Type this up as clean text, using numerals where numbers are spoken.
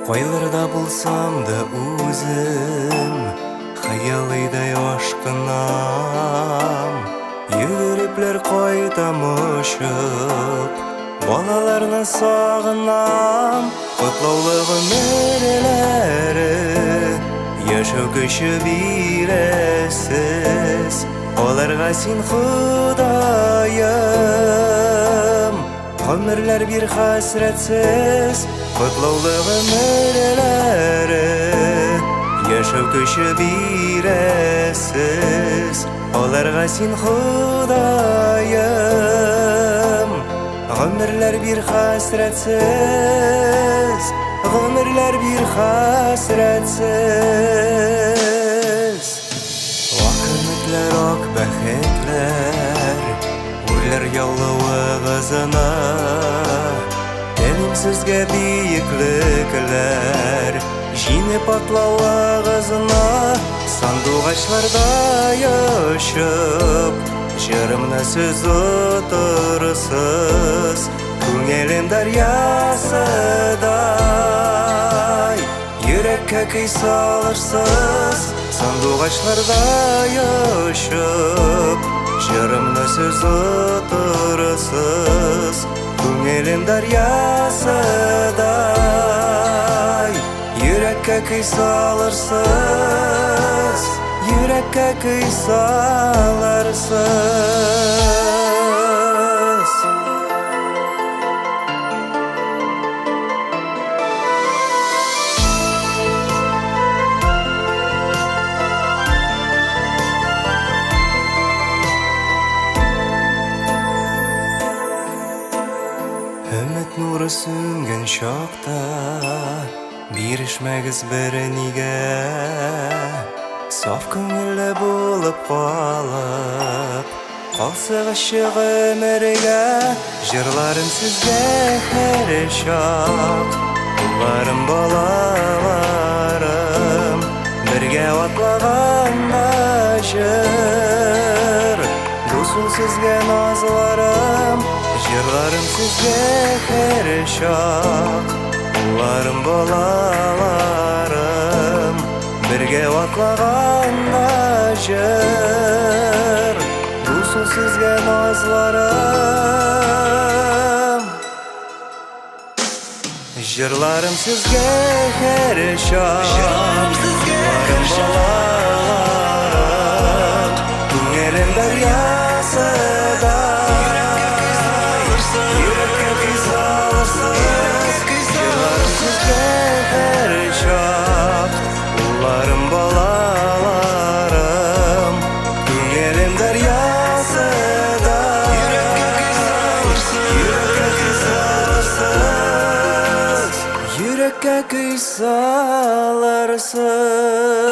Қойларда болсам да өзім, хаялыйдай ашқынам. Йүгіреплер қойтам ұшып, балаларны сағынам. Құтлаулығы мөрелері, яшау күші биресіз, оларға сен Құдайым. Ömürler bir hasretsiz, Құтлаулығы мөрелері, яшау күші биресіз, оларға сен Құдайым. Ömürler bir hasretsiz, ömürler bir hasretsiz. Vakıtlar ok bәхетлер, Өлер яллауы ғызына, Дәлімсізге бейікліклер, Жинеп атлауы ғызына, Сандуғачларда ұшып, Жырымны сөз ұтырысыз, Көңелім дариясыдай, Йөрәккә көй салырсыз, Сандуғачларда ұшып, Жырымны сөз ұтырысыз, Көңелім дариясыдай, Йөрәккә көй салырсыз, Йөрәккә көй салырсыз. Үміт нуры сүнген шақта, Бирешмәгіз бірініге, Саф көңілі болып қалып, Қалсығышы ғөмірге, Жырларым сізге әр шақ, Ұлларым балаларым, Бірге атлағанда жыр, Досыл сізге назларым, Жырларым сізге әр шақ, Ұлларым балаларым, Бірге атлағанда жыр, Досыл сізге назларым. Жырларым сізге әр шақ, Ұлларым балаларым, Көңелім дариясыда, Йөрәккә көй салырсыз, Жырларым сізге әр шақ, Ұлларым балаларым, Көңелім дариясыда, Йөрәккә көй салырсыз, Йөрәккә көй салырсыз.